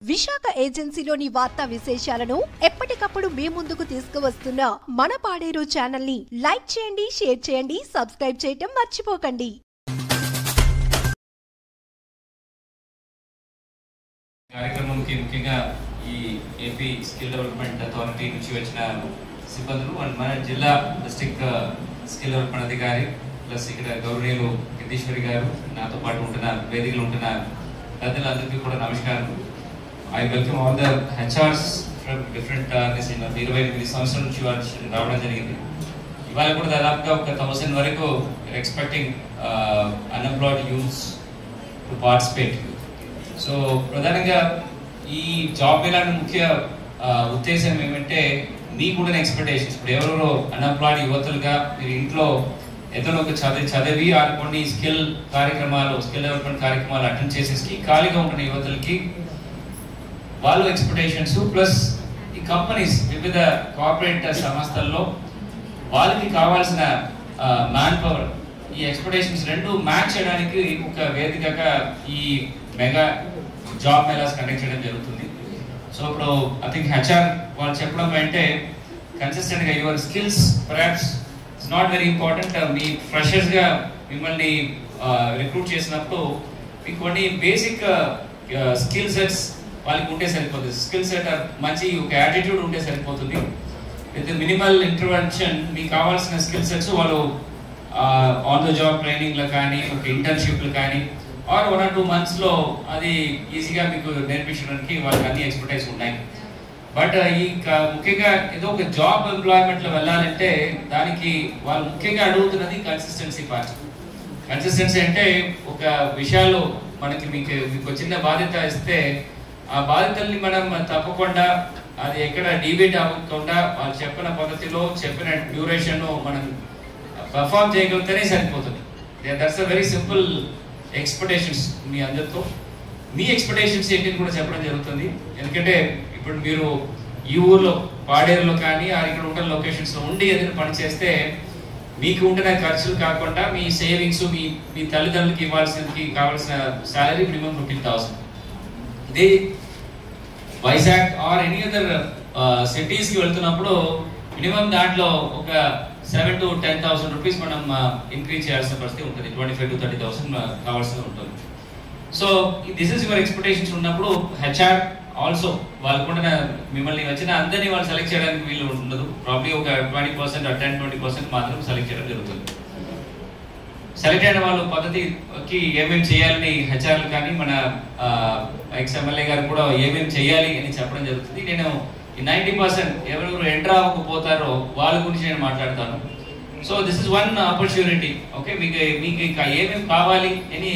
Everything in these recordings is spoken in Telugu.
విశాఖ ఏజెన్సీలోని వార్తా విశేషాలను ఎప్పటికప్పుడు మీ ముందుకు తీసుకువస్తున్న మన పాడేరు ఛానల్ ని లైక్ చేయండి, షేర్ చేయండి, సబ్స్క్రైబ్ చేయటం మర్చిపోకండి. కార్యక్రమంకి ముఖ్యంగా ఈ ఏపీ స్కిల్ డెవలప్మెంట్ అథారిటీ నుంచి వచ్చిన సిబ్బందులు అండ్ మన జిల్లా డిస్ట్రిక్ట్ స్కిల్ డెవలప్మెంట్ అధికారి ప్లస్ ఇక్కడ గౌరవనీయులు గిరీశ్వరి గారు, నాతో పాటు ఉంటున్న వేదికలు ఉంటున్న పెద్దలందరికీ కూడా నమస్కారం. I welcome all the HRs from different 28 సంవత్సరాల నుంచి వాళ్ళు రావడం జరిగింది. ఇవాళ కూడా దాదాపుగా ఒక 1000 వరకు expecting unemployed youths to participate. So ప్రధానంగా ఈ జాబ్ మేళాని ముఖ్య ఉద్దేశం ఏమంటే మీకున్న ఎక్స్పెక్టేషన్స్. ఇప్పుడు ఎవరెవరో అన్ఎంప్లాయిడ్ యువతులుగా మీరు ఇంట్లో ఏదైనా ఒక చదివి కొన్ని స్కిల్ డెవలప్మెంట్ కార్యక్రమాలు అటెండ్ చేసేసి ఖాళీగా ఉంటున్న యువతులకి వాళ్ళు ఎక్స్పెక్టేషన్స్ ప్లస్ ఈ కంపెనీస్ వివిధ కార్పొరేట్ సంస్థల్లో వాళ్ళకి కావాల్సిన మ్యాన్ పవర్, ఈ ఎక్స్పెక్టేషన్స్ రెండు మ్యాచ్ చేయడానికి ఒక వేదికగా ఈ మెగా జాబ్ మేళాస్ కండక్ట్ చేయడం జరుగుతుంది. సో ఇప్పుడు ఐ థింక్ హెచ్ఆర్ వాళ్ళు చెప్పడం అంటే కన్సిస్టెంట్గా your skills perhaps it's not very important. మీ ఫ్రెషర్స్గా మిమ్మల్ని రిక్రూట్ చేసినప్పుడు మీకు కొన్ని బేసిక్ స్కిల్ సెట్స్ వాళ్ళకి ఉంటే సరిపోతుంది. స్కిల్ సెట్ మంచి ఒక యాటిట్యూడ్ ఉంటే సరిపోతుంది. విత్ మినిమల్ ఇంటర్వెన్షన్ మీకు కావాల్సిన స్కిల్ సెట్స్ వాళ్ళు ఆన్ ద జాబ్ ట్రైనింగ్లో కానీ ఒక ఇంటర్న్షిప్లు కానీ ఆర్ 1 or 2 monthsలో అది ఈజీగా మీకు నేర్పించడానికి వాళ్ళకి అన్ని ఎక్స్పర్టైజ్ ఉన్నాయి. బట్ ఈ ముఖ్యంగా ఏదో ఒక జాబ్ ఎంప్లాయ్మెంట్లో వెళ్ళాలంటే దానికి వాళ్ళు ముఖ్యంగా అడుగుతున్నది కన్సిస్టెన్సీ పార్ట్. కన్సిస్టెన్సీ అంటే ఒక విషయాలు మీకు చిన్న బాధ్యత ఇస్తే ఆ బాధ్యతల్ని మనం తప్పకుండా అది ఎక్కడ డిబేట్ అవ్వకుండా వాళ్ళు చెప్పిన పద్ధతిలో చెప్పిన డ్యూరేషన్ మనం పర్ఫామ్ చేయగలిగితేనే సరిపోతుంది. That's a very simple expectations. మీ అందరితో మీ ఎక్స్పెక్టేషన్స్ ఏంటిని కూడా చెప్పడం జరుగుతుంది. ఎందుకంటే ఇప్పుడు మీరు ఈ ఊర్లో పాడేరులో కానీ ఇక్కడ ఉంటున్న లొకేషన్స్లో ఉండి ఏదైనా పని చేస్తే మీకు ఉంటున్న ఖర్చులు కాకుండా మీ సేవింగ్స్ మీ తల్లిదండ్రులకి కావాల్సిన శాలరీ మినిమం 15,000. ఇదే వైజాగ్ ఆర్ ఎనీ అదర్ సిటీస్కి వెళ్తున్నప్పుడు మినిమం దాంట్లో ఒక 7,000 to 10,000 రూపీస్ మనం ఇంక్రీజ్ చేయాల్సిన పరిస్థితి ఉంటుంది. 25,000 to 30,000 కావాల్సి ఉంటుంది. So this is your expectations ఉన్నప్పుడు హెచ్ఆర్ ఆల్సో వాళ్ళు కూడా మిమ్మల్ని వచ్చిన అందరినీ వాళ్ళు సెలెక్ట్ చేయడానికి వీలు ఉండదు. ప్రాబ్లీ ఒక 20% or 10-20% మాత్రం సెలెక్ట్ చేయడం జరుగుతుంది. సెలెక్ట్ అయిన వాళ్ళు పద్ధతికి ఏమేమి చేయాలని హెచ్ఆర్లు కానీ మన ఎక్స్ఎమ్మెల్యే గారు కూడా ఏమేమి చేయాలి అని చెప్పడం జరుగుతుంది. నేను ఈ 90% ఎవరెవరు ఎంటర్ అవ్వకపోతారో వాళ్ళ గురించి నేను మాట్లాడతాను. So this is one opportunity. Okay, మీకు ఏమేమి కావాలి అని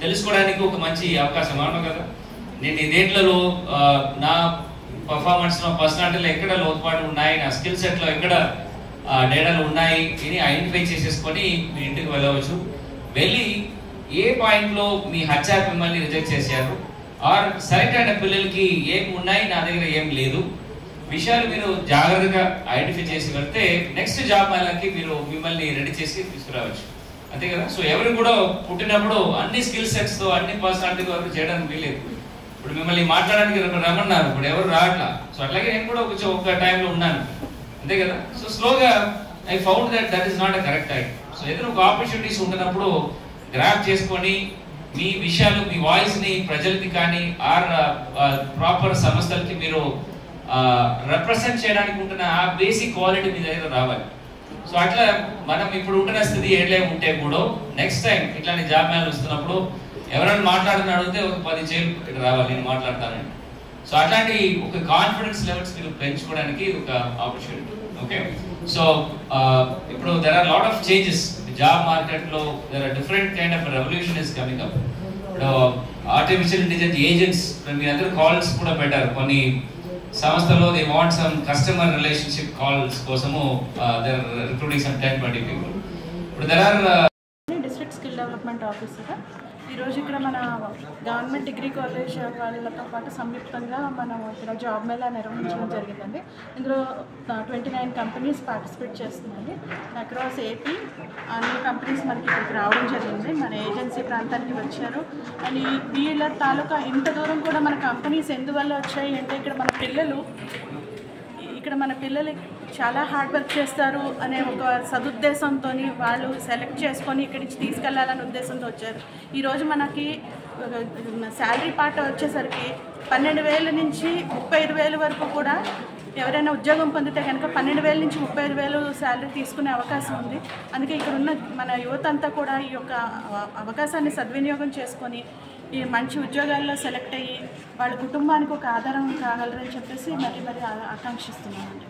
తెలుసుకోవడానికి ఒక మంచి అవకాశం. అవును కదా, నేను ఈ దేంట్లలో నా పర్ఫార్మెన్స్లో పర్సనాలిటీలో ఎక్కడ లోతుపాటు ఉన్నాయి, నా స్కిల్ సెట్లో ఎక్కడ డేటాలు ఉన్నాయి అని ఐడెంటిఫై చేసేసుకొని మీ ఇంటికి వెళ్ళవచ్చు. వెళ్ళి ఏ పాయింట్లో మీ హెచ్ఆర్ మిమ్మల్ని రిజెక్ట్ చేశారు ఆర్ సెలెక్ట్ అయిన పిల్లలకి ఏం ఉన్నాయి, నా దగ్గర ఏం లేదు విషయాలు మీరు జాగ్రత్తగా ఐడెంటిఫై చేసి వెళ్తే నెక్స్ట్ జాబ్ మేళాకి మీరు మిమ్మల్ని రెడీ చేసి తీసుకురావచ్చు. అంతే కదా. సో ఎవరు కూడా పుట్టినప్పుడు అన్ని స్కిల్ సెట్స్తో అన్ని పర్సనాలిటీ వరకు చేయడానికి వీలేదు. ఇప్పుడు మిమ్మల్ని మాట్లాడడానికి రమ్మన్నారు, ఇప్పుడు ఎవరు రావట్లా. సో అట్లాగే నేను కూడా ఒక టైంలో ఉన్నాను, అంతే కదా. సో స్లోగా I found that is not a correct time. So ఏదైనా ఒక ఆపర్చునిటీస్ ఉంటున్నప్పుడు గ్రాప్ చేసుకొని మీ విషయాలు మీ వాయిస్ని ప్రజలకి కానీ ఆర్ ప్రాపర్ సంస్థలకి మీరు రిప్రజెంట్ చేయడానికి ఉంటున్న ఆ బేసిక్ క్వాలిటీ మీ దగ్గర రావాలి. సో అట్లా మనం ఇప్పుడు ఉంటున్న స్థితి ఏట్లే ఉంటే కూడా నెక్స్ట్ టైం ఇట్లాంటి జాబ్ మేళాలు వస్తున్నప్పుడు ఎవరైనా మాట్లాడుతున్న అడిగితే ఒక 10 చేతులు రావాలి, నేను మాట్లాడతానండి. సో అట్లాంటి ఒక కాన్ఫిడెన్స్ లెవెల్స్ మీరు పెంచుకోవడానికి ఒక ఆపర్చునిటీ. ఓకే, సో ఇప్పుడు there are lot of changes job మార్కెట్లో. There are different kind of revolution is coming up. ఇప్పుడు ఆర్టిఫిషియల్ ఇంటెలిజెన్స్ ఏజెంట్స్ మీ అందరూ కాల్స్ కూడా పెట్టారు. కొన్ని సంస్థలో they want some customer relationship calls కోసము దెర్ రిక్రూటింగ్ సమ్ 10-20 people. ఇప్పుడు there are district skill development officer. ఈరోజు ఇక్కడ మన గవర్నమెంట్ డిగ్రీ కాలేజ్ వాళ్ళతో పాటు సంయుక్తంగా మనం ఇక్కడ జాబ్ మేళా నిర్వహించడం జరిగిందండి. ఇందులో 29 కంపెనీస్ పార్టిసిపేట్ చేస్తున్నాయి. అక్రాస్ ఏపీ అన్ని కంపెనీస్ మనకి ఇక్కడికి రావడం జరిగింది. మన ఏజెన్సీ ప్రాంతానికి వచ్చారు. అండ్ వీళ్ళ తాలూకా ఇంత దూరం కూడా మన కంపెనీస్ ఎందువల్ల వచ్చాయి అంటే ఇక్కడ మన పిల్లలు చాలా హార్డ్ వర్క్ చేస్తారు అనే ఒక సదుద్దేశంతో వాళ్ళు సెలెక్ట్ చేసుకొని ఇక్కడి నుంచి తీసుకెళ్లాలనే ఉద్దేశంతో వచ్చారు. ఈరోజు మనకి శాలరీ పార్ట్ వచ్చేసరికి 12,000 నుంచి 35,000 వరకు కూడా ఎవరైనా ఉద్యోగం పొందితే కనుక 12,000 నుంచి 35,000 శాలరీ తీసుకునే అవకాశం ఉంది. అందుకే ఇక్కడ ఉన్న మన యువత అంతా కూడా ఈ యొక్క అవకాశాన్ని సద్వినియోగం చేసుకొని ఈ మంచి ఉద్యోగాల్లో సెలెక్ట్ అయ్యి వాళ్ళ కుటుంబానికి ఒక ఆధారం కాగలరని చెప్పేసి మరి ఆకాంక్షిస్తున్నామండి.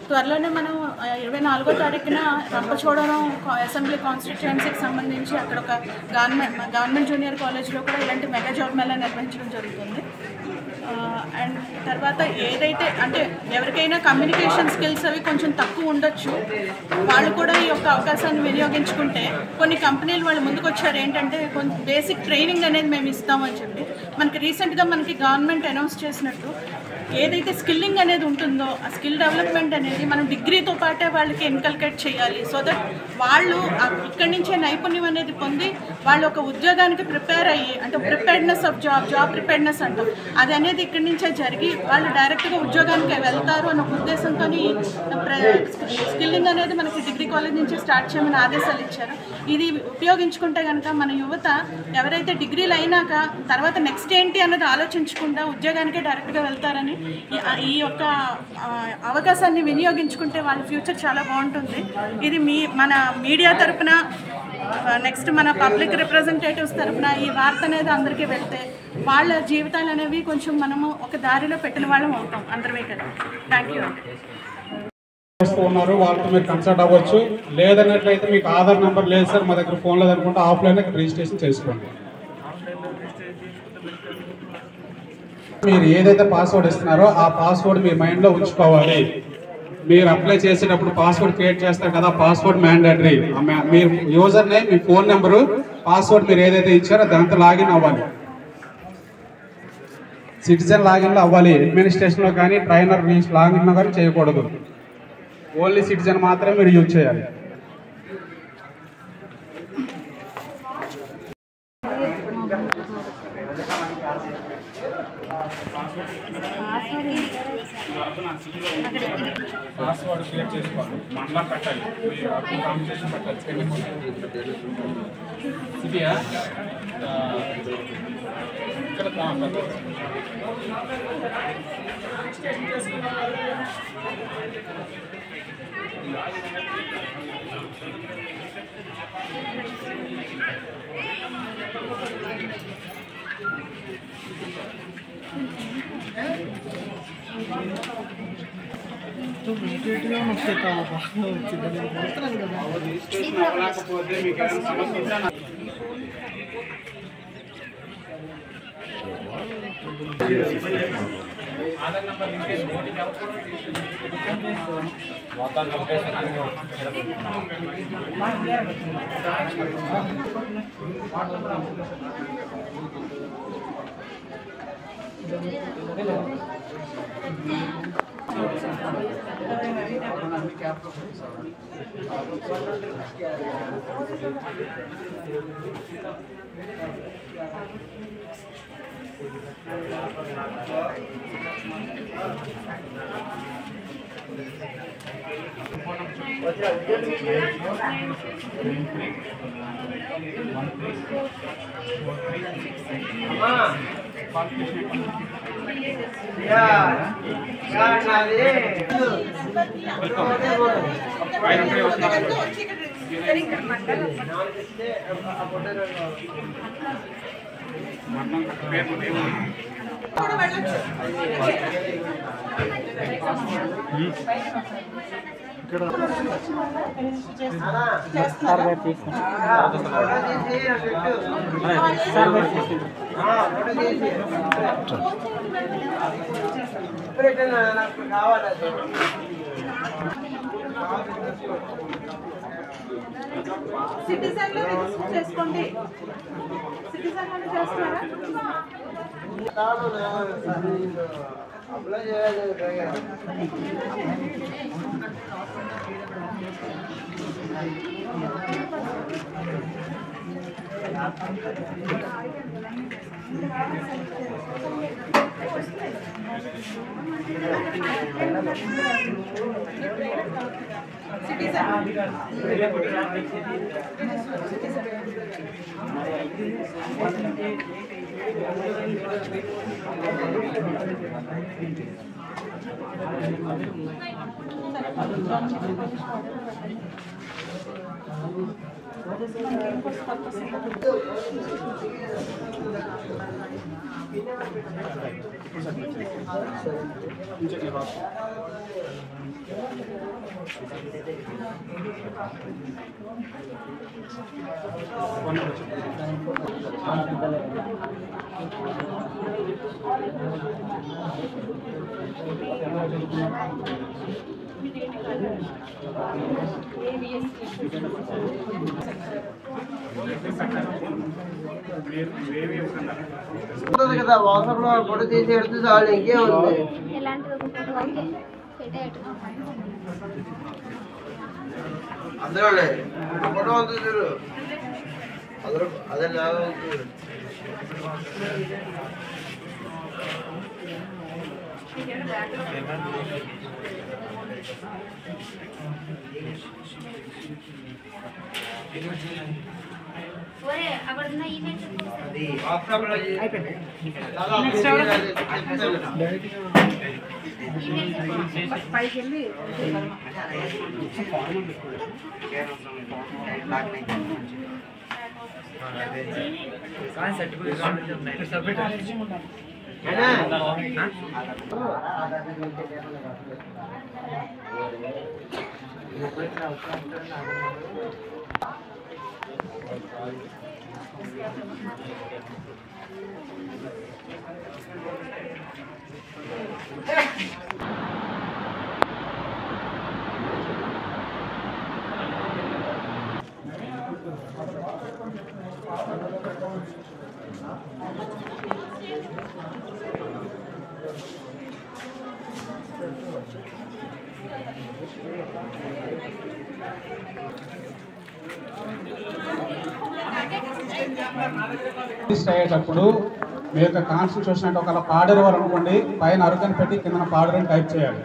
త్వరలోనే మనం 24వ తారీఖున రంపచోడవరం అసెంబ్లీ కాన్స్టిట్యుయెన్సీకి సంబంధించి అక్కడ ఒక గవర్నమెంట్ జూనియర్ కాలేజ్లో కూడా ఇలాంటి మెగా జాబ్ మేళా నిర్వహించడం జరుగుతుంది. అండ్ తర్వాత ఏదైతే అంటే ఎవరికైనా కమ్యూనికేషన్ స్కిల్స్ అవి కొంచెం తక్కువ ఉండొచ్చు, వాళ్ళు కూడా ఈ యొక్క అవకాశాన్ని వినియోగించుకుంటే కొన్ని కంపెనీలు వాళ్ళు ముందుకు వచ్చారు ఏంటంటే కొంచెం బేసిక్ ట్రైనింగ్ అనేది మేము ఇస్తామని చెప్పి. మనకి రీసెంట్గా మనకి గవర్నమెంట్ అనౌన్స్ చేసినట్టు ఏదైతే స్కిల్లింగ్ అనేది ఉంటుందో ఆ స్కిల్ డెవలప్మెంట్ అనేది మనం డిగ్రీతో పాటే వాళ్ళకి ఇన్కల్కేట్ చేయాలి. సో దట్ వాళ్ళు ఇక్కడి నుంచే నైపుణ్యం అనేది పొంది వాళ్ళు ఒక ఉద్యోగానికి ప్రిపేర్ అయ్యి అంటే ప్రిపేర్డ్నెస్ ఆఫ్ జాబ్ ప్రిపేర్డ్నెస్ అంటాం అది అనేది ఇక్కడి నుంచే జరిగి వాళ్ళు డైరెక్ట్గా ఉద్యోగానికి వెళ్తారు అనే ఉద్దేశంతో స్కిల్లింగ్ అనేది మనకి డిగ్రీ కాలేజ్ నుంచి స్టార్ట్ చేయమని ఆదేశాలు ఇచ్చారు. ఇది ఉపయోగించుకుంటే కనుక మన యువత ఎవరైతే డిగ్రీలు అయినాక తర్వాత నెక్స్ట్ ఏంటి అన్నది ఆలోచించకుండా ఉద్యోగానికే డైరెక్ట్గా వెళ్తారని ఈ యొక్క అవకాశాన్ని వినియోగించుకుంటే వాళ్ళ ఫ్యూచర్ చాలా బాగుంటుంది. ఇది మన మీడియా తరపున నెక్స్ట్ మన పబ్లిక్ రిప్రజెంటేటివ్స్ తరపున ఈ వార్త అనేది అందరికీ వెళ్తే వాళ్ళ జీవితాలు అనేవి కొంచెం మనము ఒక దారిలో పెట్టిన వాళ్ళం అవుతాం అందరివే కదా. థ్యాంక్ యూ అండి. ఉన్నారు వాళ్ళతో మీరు కన్సల్ట్ అవ్వచ్చు. లేదన్నట్లయితే మీకు ఆధార్ నెంబర్ లేదు సార్ మా దగ్గర ఫోన్ లేదనుకుంటే ఆఫ్లైన్ రిజిస్ట్రేషన్ చేసుకోండి. మీరు ఏదైతే పాస్వర్డ్ ఇస్తున్నారో ఆ పాస్వర్డ్ మీ మైండ్లో ఉంచుకోవాలి. మీరు అప్లై చేసేటప్పుడు పాస్వర్డ్ క్రియేట్ చేస్తారు కదా, పాస్వర్డ్ మ్యాండేటరీ. మీరు యూజర్ నేమ్ మీ ఫోన్ నెంబరు పాస్వర్డ్ మీరు ఏదైతే ఇచ్చారో దాంతో లాగిన్ అవ్వాలి. సిటిజన్ లాగిన్లో అవ్వాలి. అడ్మినిస్ట్రేషన్లో కానీ ట్రైనర్ లాగిన్లో కానీ చేయకూడదు. ఓన్లీ సిటిజన్ మాత్రమే మీరు యూజ్ చేయాలి. పాస్వర్డ్ క్రియేట్ చేసుకోవాలి. మళ్ళా పెట్టాలి. కాంపిటీషన్ పెట్టాలి. సిటీయా ఇక్కడ సిటిజన్లో రిజిస్టర్ చేసుకోండి. సిటిజన్లోనే చేస్తున్నారా? కదా వాట్సాప్లో ఫోటో తీసి పెడితే చాలు, ఇంకేముంది. అందులోనే ఫోటో ఉంది చూడు, అందులో అదే లాగా ఉంది. అయ్యేటప్పుడు మీ యొక్క కాన్స్టిట్యూషన్ అంటే ఒకవేళ పాడేరు వారు అనుకోండి, పైన అరుకని పెట్టి కింద పాడేరు అని టైప్ చేయాలి.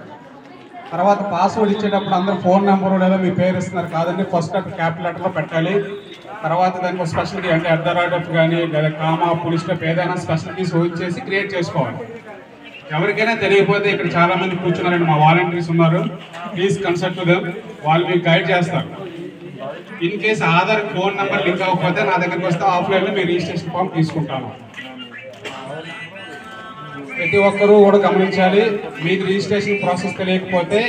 తర్వాత పాస్వర్డ్ ఇచ్చేటప్పుడు అందరూ ఫోన్ నెంబరు లేదా మీ పేరు ఇస్తున్నారు కాదండి, ఫస్ట్ క్యాపిటల్ లెటర్లో పెట్టాలి. తర్వాత దానికి స్పెషల్ కీ అంటే @ కానీ లేదా కామా పులి స్టాప్ ఏదైనా స్పెషల్ కీస్ ఊహించేసి క్రియేట్ చేసుకోవాలి. ఎవరికైనా తెలియకపోతే ఇక్కడ చాలా మంది కూర్చున్నారండి, మా వాలంటీర్స్ ఉన్నారు, ప్లీజ్ కన్సల్ట్ టు దెమ్, వాళ్ళు మీకు గైడ్ చేస్తారు. In case Aadhaar phone number link అవ్వకపోతే నా దగ్గరికి వస్తే ఆఫ్లైన్లో మీ రిజిస్ట్రేషన్ ఫామ్ తీసుకుంటాను. ప్రతి ఒక్కరూ కూడా గమనించాలి, మీకు రిజిస్ట్రేషన్ ప్రాసెస్ తెలియకపోతే